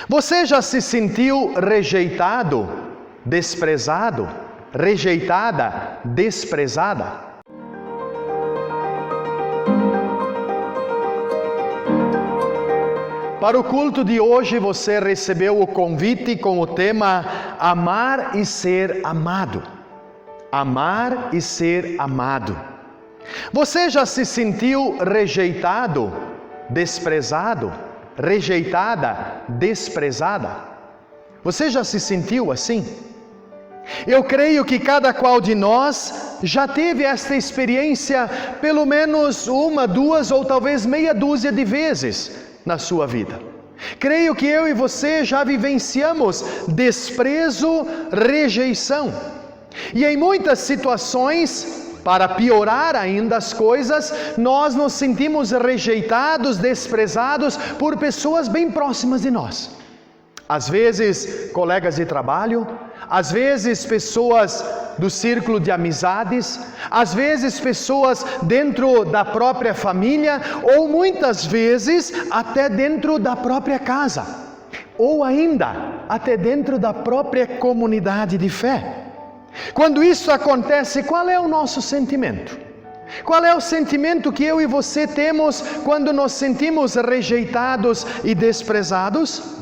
Você já se sentiu rejeitado, desprezado, rejeitada, desprezada? Para o culto de hoje você recebeu o convite com o tema Amar e Ser Amado. Amar e Ser Amado. Você já se sentiu rejeitado, desprezado, rejeitada, desprezada? Você já se sentiu assim? Eu creio que cada qual de nós já teve esta experiência pelo menos uma, duas ou talvez meia dúzia de vezes na sua vida. Creio que eu e você já vivenciamos desprezo, rejeição. E em muitas situações, para piorar ainda as coisas, nós nos sentimos rejeitados, desprezados por pessoas bem próximas de nós. Às vezes, colegas de trabalho, às vezes pessoas do círculo de amizades, às vezes pessoas dentro da própria família, ou muitas vezes até dentro da própria casa, ou ainda até dentro da própria comunidade de fé. Quando isso acontece, qual é o nosso sentimento? Qual é o sentimento que eu e você temos quando nos sentimos rejeitados e desprezados?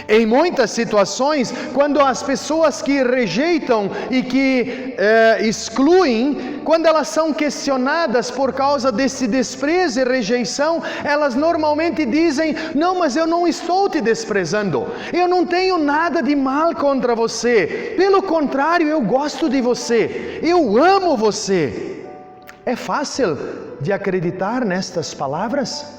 Em muitas situações, quando as pessoas que rejeitam e que excluem, quando elas são questionadas por causa desse desprezo e rejeição, elas normalmente dizem: não, mas eu não estou te desprezando, eu não tenho nada de mal contra você, pelo contrário, eu gosto de você, eu amo você. É fácil de acreditar nestas palavras?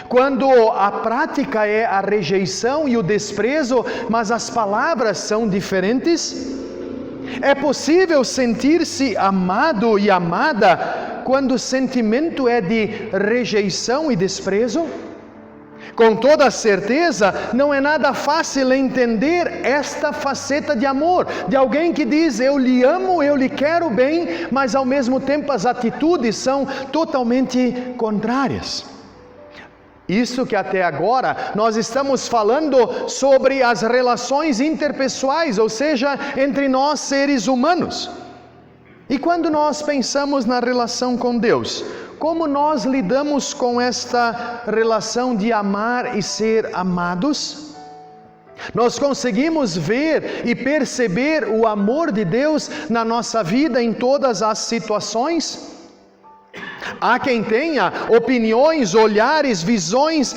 Quando a prática é a rejeição e o desprezo, mas as palavras são diferentes? É possível sentir-se amado e amada quando o sentimento é de rejeição e desprezo? Com toda certeza, não é nada fácil entender esta faceta de amor, de alguém que diz: eu lhe amo, eu lhe quero bem, mas ao mesmo tempo as atitudes são totalmente contrárias. Isso que até agora nós estamos falando sobre as relações interpessoais, ou seja, entre nós seres humanos. E quando nós pensamos na relação com Deus, como nós lidamos com esta relação de amar e ser amados? Nós conseguimos ver e perceber o amor de Deus na nossa vida em todas as situações? Há quem tenha opiniões, olhares, visões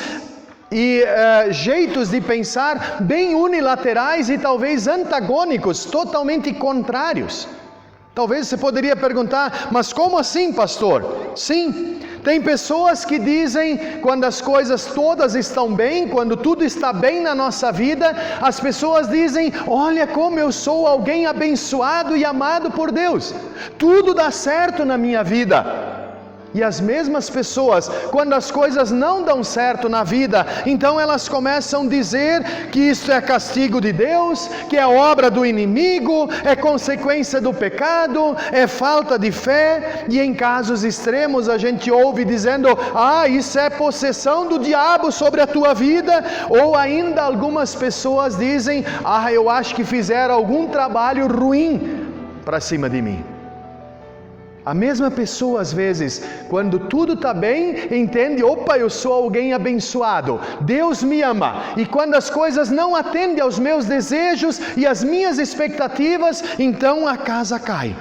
e jeitos de pensar bem unilaterais e talvez antagônicos, totalmente contrários. Talvez você poderia perguntar: mas como assim, pastor? Sim, tem pessoas que dizem, quando as coisas todas estão bem, quando tudo está bem na nossa vida, as pessoas dizem: olha como eu sou alguém abençoado e amado por Deus, tudo dá certo na minha vida. E as mesmas pessoas, quando as coisas não dão certo na vida, então elas começam a dizer que isso é castigo de Deus, que é obra do inimigo, é consequência do pecado, é falta de fé. E em casos extremos a gente ouve dizendo: isso é possessão do diabo sobre a tua vida. Ou ainda algumas pessoas dizem: eu acho que fizeram algum trabalho ruim para cima de mim. A mesma pessoa, às vezes, quando tudo está bem, entende: opa, eu sou alguém abençoado, Deus me ama. E quando as coisas não atendem aos meus desejos e às minhas expectativas, então a casa cai.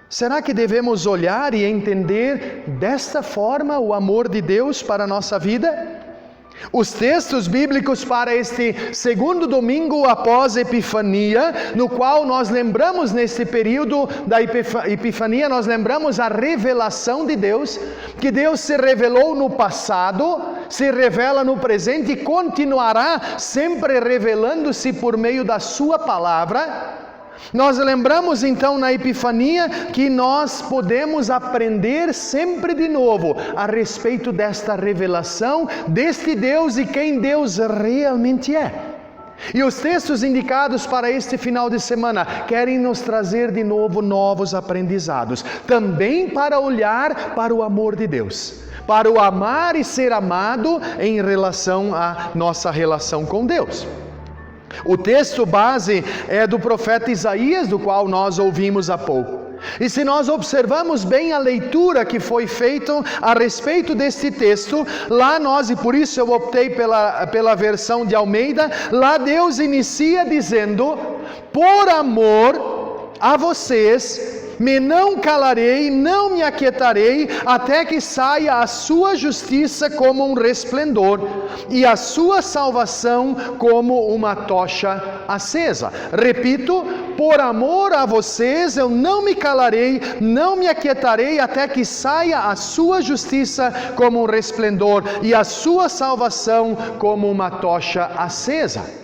Será que devemos olhar e entender desta forma o amor de Deus para a nossa vida? Os textos bíblicos para este segundo domingo após a Epifania, no qual nós lembramos neste período da Epifania, nós lembramos a revelação de Deus, que Deus se revelou no passado, se revela no presente e continuará sempre revelando-se por meio da sua palavra. Nós lembramos então na Epifania que nós podemos aprender sempre de novo a respeito desta revelação, deste Deus e quem Deus realmente é. E os textos indicados para este final de semana querem nos trazer de novo novos aprendizados, também para olhar para o amor de Deus, para o amar e ser amado em relação à nossa relação com Deus. O texto base é do profeta Isaías, do qual nós ouvimos há pouco. E se nós observamos bem a leitura que foi feita a respeito deste texto, lá nós, e por isso eu optei pela versão de Almeida, lá Deus inicia dizendo: por amor a vocês, me não calarei, não me aquietarei, até que saia a sua justiça como um resplendor, e a sua salvação como uma tocha acesa. Repito, por amor a vocês, eu não me calarei, não me aquietarei, até que saia a sua justiça como um resplendor, e a sua salvação como uma tocha acesa.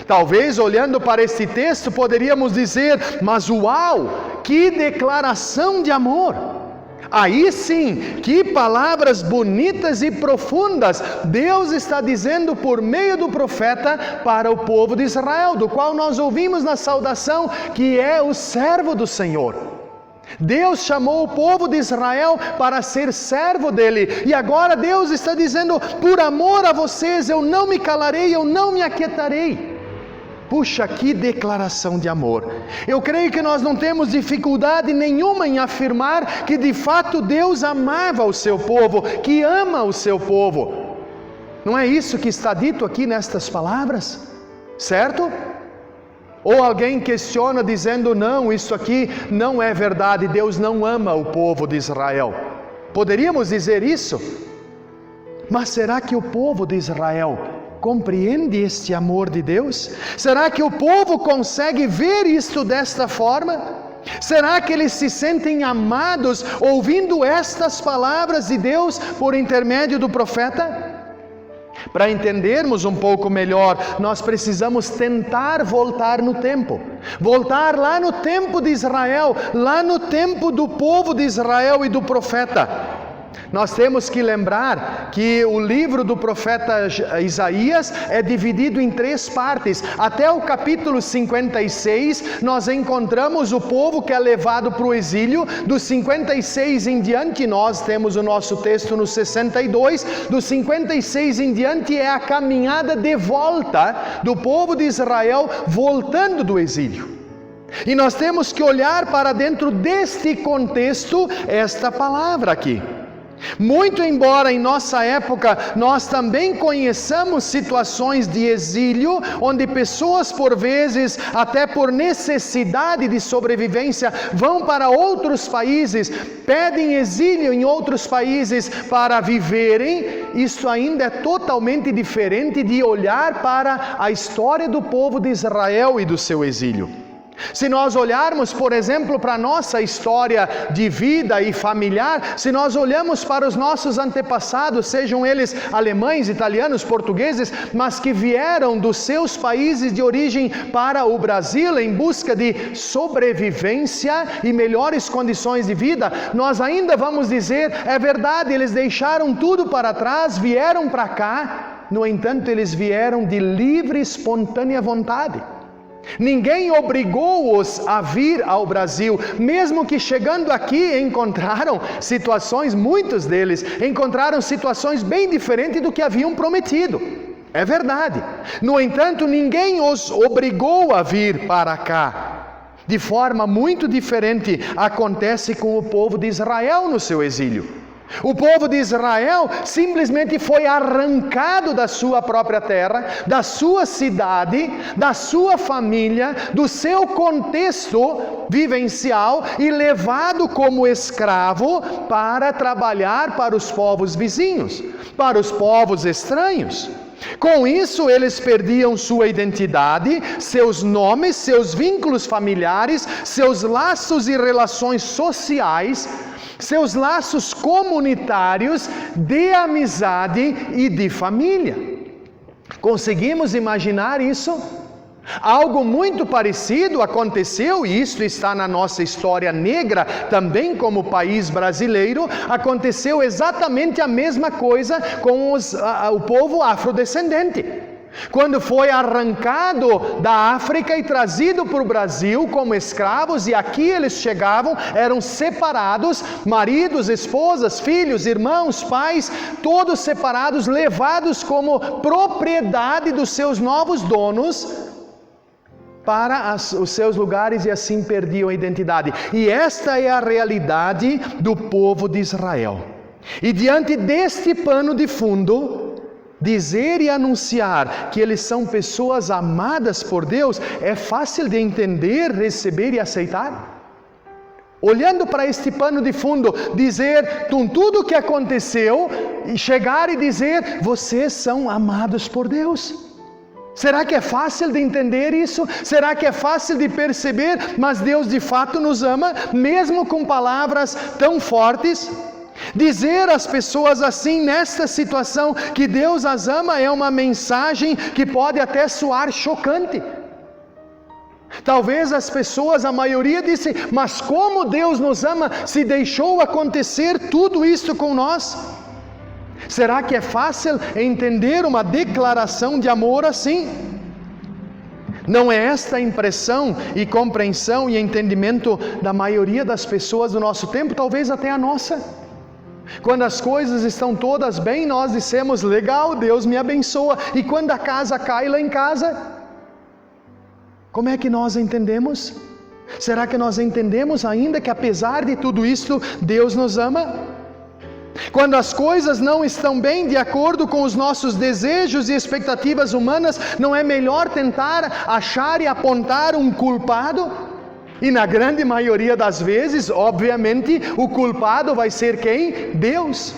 Talvez olhando para este texto poderíamos dizer: mas uau, que declaração de amor! Aí sim, que palavras bonitas e profundas Deus está dizendo por meio do profeta para o povo de Israel, do qual nós ouvimos na saudação que é o servo do Senhor. Deus chamou o povo de Israel para ser servo dele, e agora Deus está dizendo: por amor a vocês eu não me calarei, eu não me aquietarei. Puxa, que declaração de amor! Eu creio que nós não temos dificuldade nenhuma em afirmar que de fato Deus amava o seu povo, que ama o seu povo. Não é isso que está dito aqui nestas palavras? Certo? Ou alguém questiona dizendo: não, isso aqui não é verdade, Deus não ama o povo de Israel. Poderíamos dizer isso? Mas será que o povo de Israel compreende este amor de Deus? Será que o povo consegue ver isto desta forma? Será que eles se sentem amados ouvindo estas palavras de Deus por intermédio do profeta? Para entendermos um pouco melhor, nós precisamos tentar voltar no tempo. Voltar lá no tempo de Israel, lá no tempo do povo de Israel e do profeta. Nós temos que lembrar que o livro do profeta Isaías é dividido em 3 partes. Até o capítulo 56, nós encontramos o povo que é levado para o exílio. Dos 56 em diante, nós temos o nosso texto no 62. Dos 56 em diante é a caminhada de volta do povo de Israel voltando do exílio. E nós temos que olhar para dentro deste contexto esta palavra aqui. Muito embora em nossa época nós também conheçamos situações de exílio, onde pessoas por vezes, até por necessidade de sobrevivência, vão para outros países, pedem exílio em outros países para viverem, isso ainda é totalmente diferente de olhar para a história do povo de Israel e do seu exílio. Se nós olharmos, por exemplo, para a nossa história de vida e familiar, se nós olhamos para os nossos antepassados, sejam eles alemães, italianos, portugueses, mas que vieram dos seus países de origem para o Brasil em busca de sobrevivência e melhores condições de vida, nós ainda vamos dizer: é verdade, eles deixaram tudo para trás, vieram para cá. No entanto, eles vieram de livre e espontânea vontade. Ninguém obrigou-os a vir ao Brasil, mesmo que chegando aqui encontraram situações, muitos deles encontraram situações bem diferentes do que haviam prometido. É verdade. No entanto, ninguém os obrigou a vir para cá. De forma muito diferente acontece com o povo de Israel no seu exílio. O povo de Israel simplesmente foi arrancado da sua própria terra, da sua cidade, da sua família, do seu contexto vivencial e levado como escravo para trabalhar para os povos vizinhos, para os povos estranhos. Com isso, eles perdiam sua identidade, seus nomes, seus vínculos familiares, seus laços e relações sociais, seus laços comunitários, de amizade e de família. Conseguimos imaginar isso? Algo muito parecido aconteceu, e isso está na nossa história negra, também como país brasileiro. Aconteceu exatamente a mesma coisa com o povo afrodescendente. quando foi arrancado da África e trazido para o Brasil como escravos, e aqui eles chegavam, eram separados, maridos, esposas, filhos, irmãos, pais, todos separados, levados como propriedade dos seus novos donos para os seus lugares, e assim perdiam a identidade. E esta é a realidade do povo de Israel. E diante deste pano de fundo, dizer e anunciar que eles são pessoas amadas por Deus é fácil de entender, receber e aceitar? Olhando para este pano de fundo, dizer com tudo o que aconteceu, e chegar e dizer: vocês são amados por Deus. Será que é fácil de entender isso? Será que é fácil de perceber? Mas Deus de fato nos ama, mesmo com palavras tão fortes? Dizer às pessoas assim, nesta situação, que Deus as ama, é uma mensagem que pode até soar chocante. Talvez as pessoas, a maioria disse: mas como Deus nos ama se deixou acontecer tudo isso com nós? Será que é fácil entender uma declaração de amor assim? Não é esta a impressão e compreensão e entendimento da maioria das pessoas do nosso tempo, talvez até a nossa? Quando as coisas estão todas bem, nós dissemos: legal, Deus me abençoa. E quando a casa cai lá em casa, como é que nós entendemos? Será que nós entendemos ainda que apesar de tudo isso, Deus nos ama? Quando as coisas não estão bem de acordo com os nossos desejos e expectativas humanas, não é melhor tentar achar e apontar um culpado? E na grande maioria das vezes, obviamente, o culpado vai ser quem? Deus.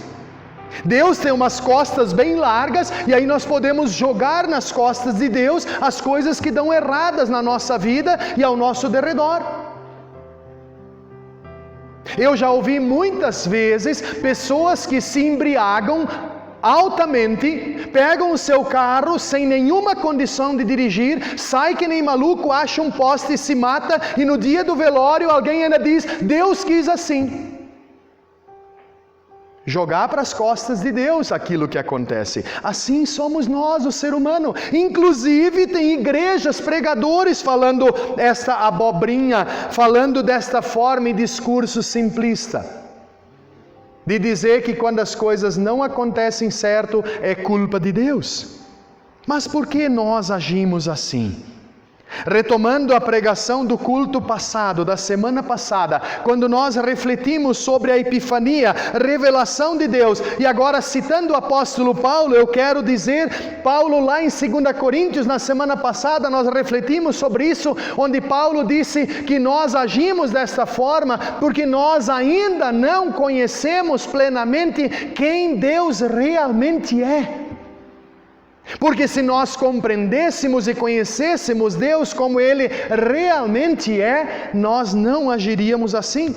Deus tem umas costas bem largas, e aí nós podemos jogar nas costas de Deus as coisas que dão erradas na nossa vida e ao nosso derredor. Eu já ouvi muitas vezes pessoas que se embriagam altamente, pegam o seu carro sem nenhuma condição de dirigir, sai que nem maluco, acha um poste e se mata, e no dia do velório alguém ainda diz: Deus quis assim. Jogar para as costas de Deus aquilo que acontece. Assim somos nós, o ser humano. Inclusive tem igrejas, pregadores falando esta abobrinha, falando desta forma e discurso simplista, de dizer que quando as coisas não acontecem certo, é culpa de Deus. Mas por que nós agimos assim? Retomando a pregação do culto passado, da semana passada, quando nós refletimos sobre a epifania, revelação de Deus, e agora citando o apóstolo Paulo, eu quero dizer, Paulo lá em 2 Coríntios, na semana passada nós refletimos sobre isso, onde Paulo disse que nós agimos desta forma, porque nós ainda não conhecemos plenamente quem Deus realmente é. Porque se nós compreendêssemos e conhecêssemos Deus como Ele realmente é, nós não agiríamos assim.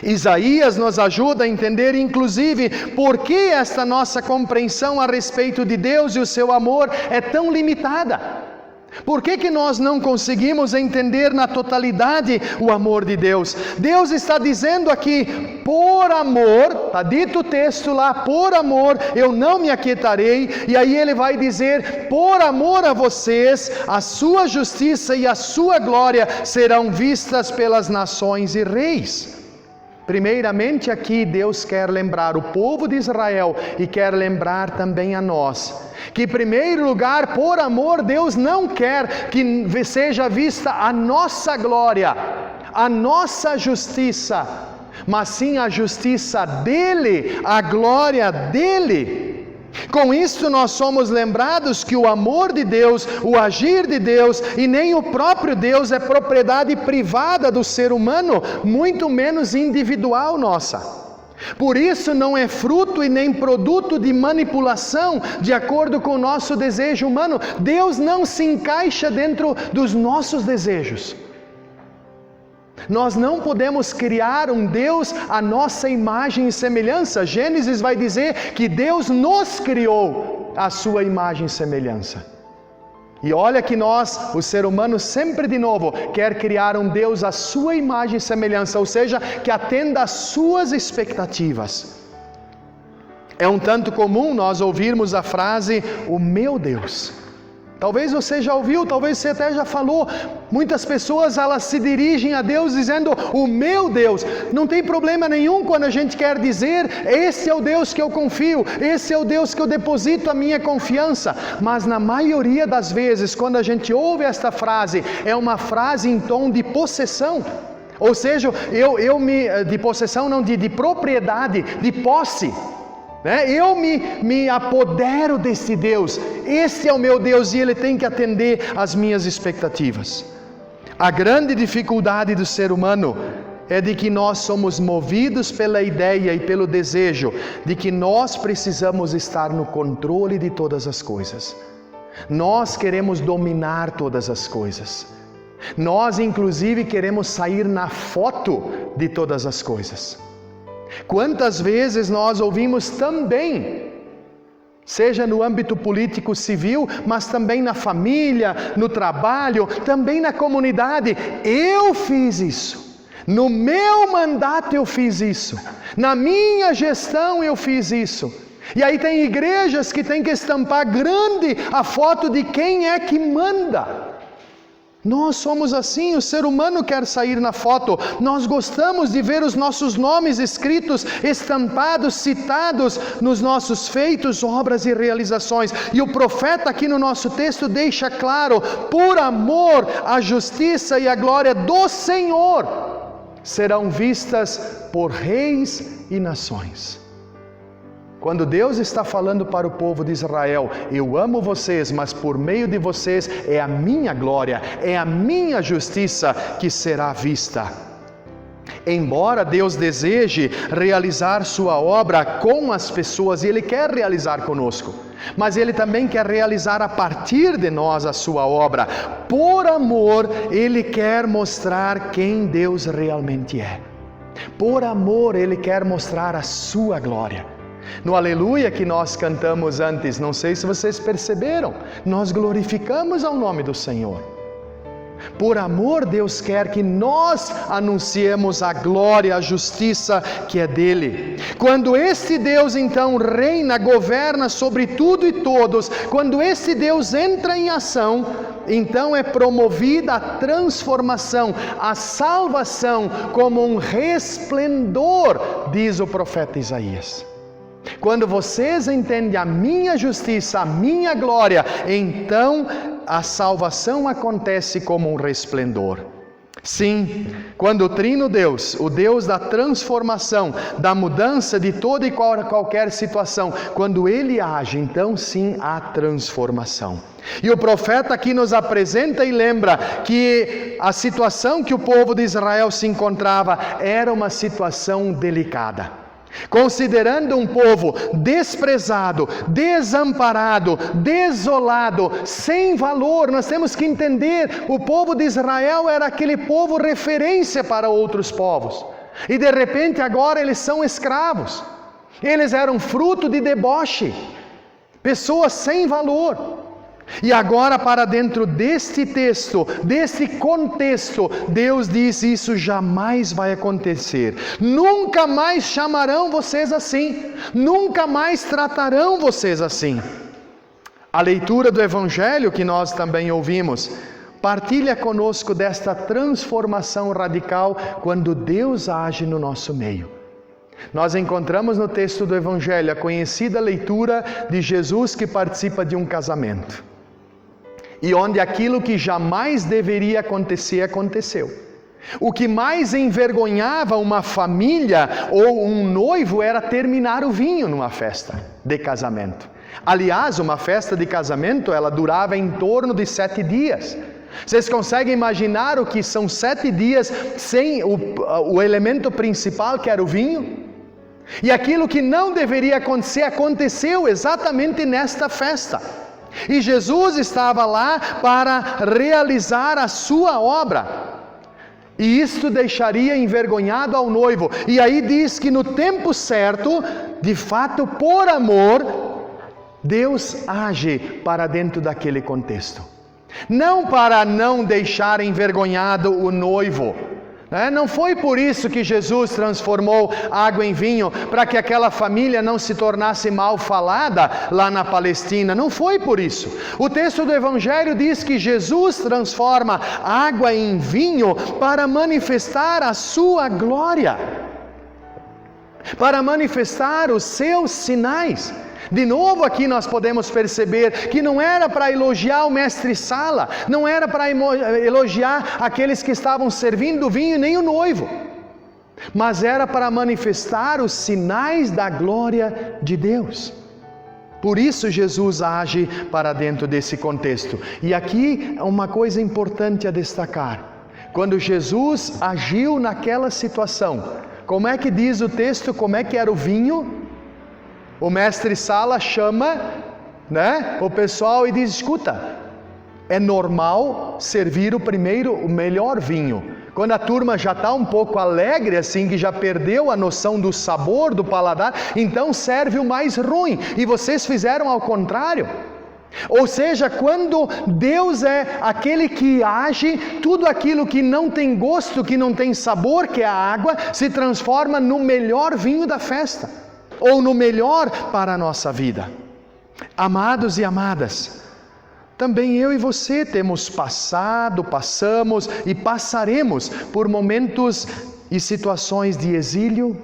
Isaías nos ajuda a entender, inclusive, por que esta nossa compreensão a respeito de Deus e o seu amor é tão limitada. Por que nós não conseguimos entender na totalidade o amor de Deus? Deus está dizendo aqui: por amor, está dito o texto lá, por amor eu não me aquietarei, e aí ele vai dizer: por amor a vocês, a sua justiça e a sua glória serão vistas pelas nações e reis. Primeiramente aqui Deus quer lembrar o povo de Israel e quer lembrar também a nós, que em primeiro lugar, por amor, Deus não quer que seja vista a nossa glória, a nossa justiça, mas sim a justiça dEle, a glória dEle. Com isso nós somos lembrados que o amor de Deus, o agir de Deus e nem o próprio Deus é propriedade privada do ser humano, muito menos individual nossa. Por isso não é fruto e nem produto de manipulação de acordo com o nosso desejo humano. Deus não se encaixa dentro dos nossos desejos. Nós não podemos criar um Deus à nossa imagem e semelhança. Gênesis vai dizer que Deus nos criou à sua imagem e semelhança. E olha que nós, o ser humano, sempre de novo, quer criar um Deus à sua imagem e semelhança, ou seja, que atenda às suas expectativas. É um tanto comum nós ouvirmos a frase: o meu Deus. Talvez você já ouviu, talvez você até já falou. Muitas pessoas, elas se dirigem a Deus dizendo, o meu Deus. Não tem problema nenhum quando a gente quer dizer, esse é o Deus que eu confio, esse é o Deus que eu deposito a minha confiança. Mas na maioria das vezes, quando a gente ouve esta frase, é uma frase em tom de possessão. Ou seja, de possessão não, de propriedade, de posse. Eu me apodero desse Deus, esse é o meu Deus e Ele tem que atender às minhas expectativas. A grande dificuldade do ser humano é de que nós somos movidos pela ideia e pelo desejo de que nós precisamos estar no controle de todas as coisas. Nós queremos dominar todas as coisas. Nós inclusive queremos sair na foto de todas as coisas. Quantas vezes nós ouvimos também, seja no âmbito político civil, mas também na família, no trabalho, também na comunidade, eu fiz isso, no meu mandato eu fiz isso, na minha gestão eu fiz isso. E aí tem igrejas que têm que estampar grande a foto de quem é que manda. Nós somos assim, o ser humano quer sair na foto, nós gostamos de ver os nossos nomes escritos, estampados, citados nos nossos feitos, obras e realizações. E o profeta aqui no nosso texto deixa claro, por amor, a justiça e a glória do Senhor serão vistas por reis e nações. Quando Deus está falando para o povo de Israel, eu amo vocês, mas por meio de vocês é a minha glória, é a minha justiça que será vista. Embora Deus deseje realizar sua obra com as pessoas, e Ele quer realizar conosco, mas Ele também quer realizar a partir de nós a sua obra. Por amor, Ele quer mostrar quem Deus realmente é. Por amor, Ele quer mostrar a sua glória. No Aleluia que nós cantamos antes, não sei se vocês perceberam, nós glorificamos ao nome do Senhor. Por amor, Deus quer que nós anunciemos a glória, a justiça que é dele. Quando este Deus então reina, governa sobre tudo e todos, quando esse Deus entra em ação, então é promovida a transformação, a salvação como um resplendor, diz o profeta Isaías. Quando vocês entendem a minha justiça, a minha glória, então a salvação acontece como um resplendor. Sim, quando o Trino Deus, o Deus da transformação, da mudança de toda e qualquer situação, quando Ele age, então sim há transformação. E o profeta aqui nos apresenta e lembra que a situação que o povo de Israel se encontrava era uma situação delicada. Considerando um povo desprezado, desamparado, desolado, sem valor, nós temos que entender, o povo de Israel era aquele povo referência para outros povos, e de repente agora eles são escravos, eles eram fruto de deboche, pessoas sem valor. E agora, para dentro deste texto, deste contexto, Deus diz: isso jamais vai acontecer. Nunca mais chamarão vocês assim. Nunca mais tratarão vocês assim. A leitura do Evangelho que nós também ouvimos partilha conosco desta transformação radical quando Deus age no nosso meio. Nós encontramos no texto do Evangelho a conhecida leitura de Jesus que participa de um casamento. E onde aquilo que jamais deveria acontecer, aconteceu. O que mais envergonhava uma família ou um noivo era terminar o vinho numa festa de casamento. Aliás, uma festa de casamento, ela durava em torno de 7 dias. Vocês conseguem imaginar o que são 7 dias sem o elemento principal, que era o vinho? E aquilo que não deveria acontecer, aconteceu exatamente nesta festa. E Jesus estava lá para realizar a sua obra. E isto deixaria envergonhado ao noivo. E aí diz que no tempo certo, de fato, por amor, Deus age para dentro daquele contexto. Não para não deixar envergonhado o noivo, Não foi por isso que Jesus transformou água em vinho, para que aquela família não se tornasse mal falada lá na Palestina. Não foi por isso. O texto do Evangelho diz que Jesus transforma água em vinho para manifestar a sua glória, para manifestar os seus sinais. De novo aqui nós podemos perceber que não era para elogiar o mestre-sala, não era para elogiar aqueles que estavam servindo o vinho nem o noivo, mas era para manifestar os sinais da glória de Deus. Por isso Jesus age para dentro desse contexto. E aqui uma coisa importante a destacar: quando Jesus agiu naquela situação, como é que diz o texto, como é que era o vinho? O mestre-sala chama, o pessoal e diz: escuta, é normal servir o melhor vinho. Quando a turma já está um pouco alegre, assim, que já perdeu a noção do sabor, do paladar, então serve o mais ruim. E vocês fizeram ao contrário. Ou seja, quando Deus é aquele que age, tudo aquilo que não tem gosto, que não tem sabor, que é a água, se transforma no melhor vinho da festa, ou no melhor para a nossa vida. Amados e amadas, também eu e você temos passamos e passaremos por momentos e situações de exílio,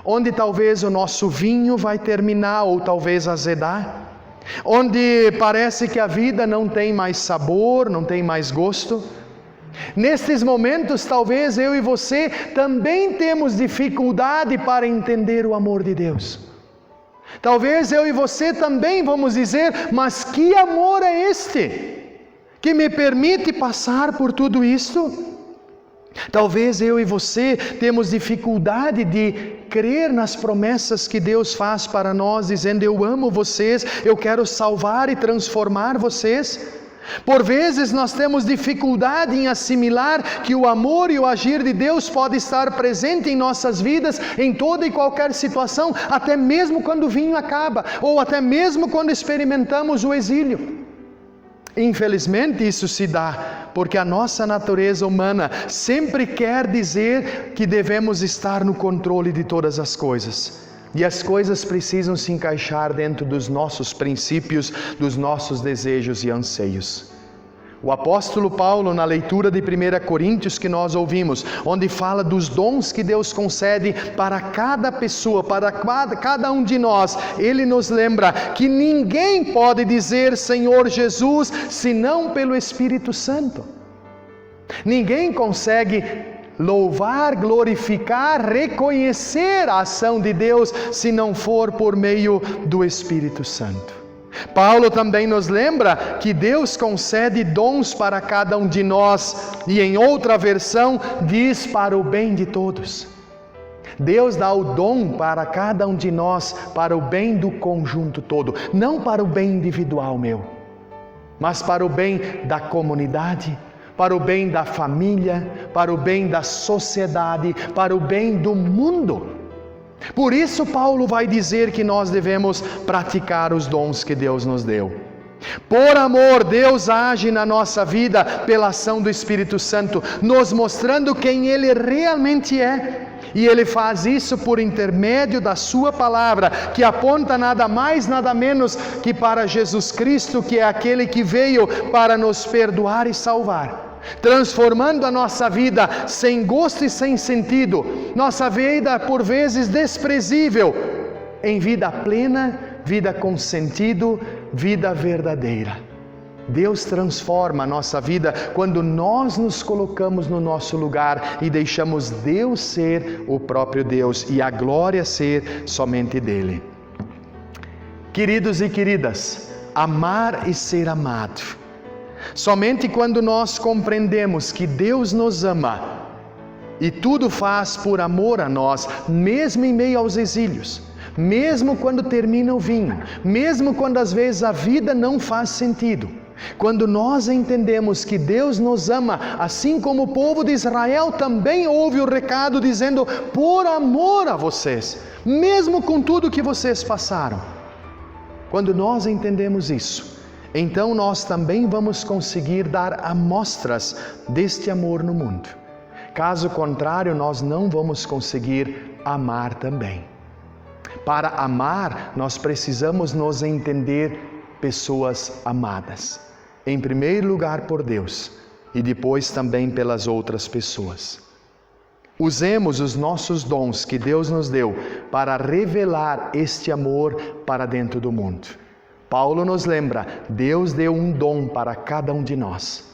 onde talvez o nosso vinho vai terminar ou talvez azedar, onde parece que a vida não tem mais sabor, não tem mais gosto. Nestes momentos, talvez eu e você também temos dificuldade para entender o amor de Deus. Talvez eu e você também vamos dizer: mas que amor é este que me permite passar por tudo isto? Talvez eu e você temos dificuldade de crer nas promessas que Deus faz para nós, dizendo: eu amo vocês, eu quero salvar e transformar vocês. Por vezes nós temos dificuldade em assimilar que o amor e o agir de Deus pode estar presente em nossas vidas em toda e qualquer situação, até mesmo quando o vinho acaba, ou até mesmo quando experimentamos o exílio. Infelizmente isso se dá porque a nossa natureza humana sempre quer dizer que devemos estar no controle de todas as coisas. E as coisas precisam se encaixar dentro dos nossos princípios, dos nossos desejos e anseios. O apóstolo Paulo, na leitura de 1 Coríntios que nós ouvimos, onde fala dos dons que Deus concede para cada pessoa, para cada um de nós, ele nos lembra que ninguém pode dizer Senhor Jesus, senão pelo Espírito Santo. Ninguém consegue louvar, glorificar, reconhecer a ação de Deus se não for por meio do Espírito Santo. Paulo também nos lembra que Deus concede dons para cada um de nós, e em outra versão diz para o bem de todos. Deus dá o dom para cada um de nós para o bem do conjunto todo, não para o bem individual meu, mas para o bem da comunidade, para o bem da família, para o bem da sociedade, para o bem do mundo. Por isso Paulo vai dizer que nós devemos praticar os dons que Deus nos deu. Por amor, Deus age na nossa vida pela ação do Espírito Santo, nos mostrando quem Ele realmente é. E Ele faz isso por intermédio da Sua Palavra, que aponta nada mais, nada menos que para Jesus Cristo, que é aquele que veio para nos perdoar e salvar, transformando a nossa vida sem gosto e sem sentido, nossa vida por vezes desprezível, em vida plena, vida com sentido, vida verdadeira. Deus transforma a nossa vida quando nós nos colocamos no nosso lugar e deixamos Deus ser o próprio Deus e a glória ser somente dele. Queridos e queridas, amar e ser amado. Somente quando nós compreendemos que Deus nos ama e tudo faz por amor a nós, mesmo em meio aos exílios, mesmo quando termina o vinho, mesmo quando às vezes a vida não faz sentido, quando nós entendemos que Deus nos ama, assim como o povo de Israel também ouve o recado dizendo por amor a vocês, mesmo com tudo que vocês passaram. Quando nós entendemos isso, então nós também vamos conseguir dar amostras deste amor no mundo. Caso contrário, nós não vamos conseguir amar também. Para amar, nós precisamos nos entender pessoas amadas. Em primeiro lugar por Deus e depois também pelas outras pessoas. Usemos os nossos dons que Deus nos deu para revelar este amor para dentro do mundo. Paulo nos lembra, Deus deu um dom para cada um de nós.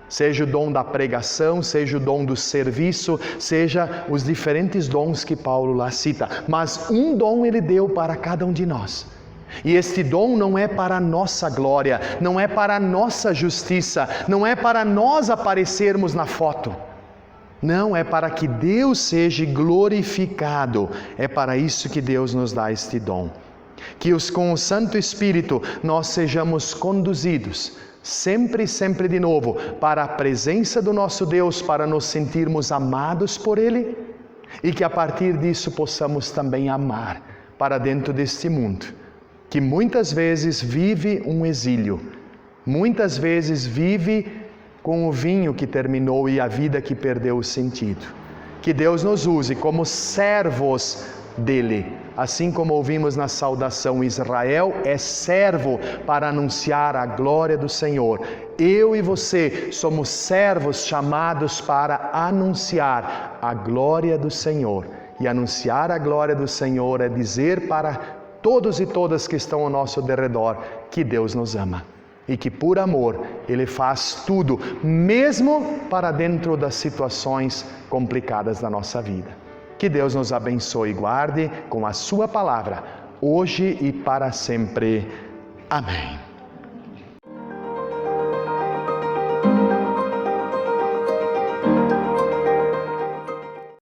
Seja o dom da pregação, seja o dom do serviço, seja os diferentes dons que Paulo lá cita. Mas um dom Ele deu para cada um de nós. E este dom não é para a nossa glória, não é para a nossa justiça, não é para nós aparecermos na foto. Não, é para que Deus seja glorificado. É para isso que Deus nos dá este dom. Que com o Santo Espírito nós sejamos conduzidos sempre e sempre de novo para a presença do nosso Deus, para nos sentirmos amados por Ele, e que a partir disso possamos também amar para dentro deste mundo, que muitas vezes vive um exílio, muitas vezes vive com o vinho que terminou e a vida que perdeu o sentido. Que Deus nos use como servos dele, assim como ouvimos na saudação, Israel é servo para anunciar a glória do Senhor. Eu e você somos servos chamados para anunciar a glória do Senhor. E anunciar a glória do Senhor é dizer para todos e todas que estão ao nosso derredor que Deus nos ama. E que por amor Ele faz tudo, mesmo para dentro das situações complicadas da nossa vida. Que Deus nos abençoe e guarde com a sua palavra, hoje e para sempre. Amém.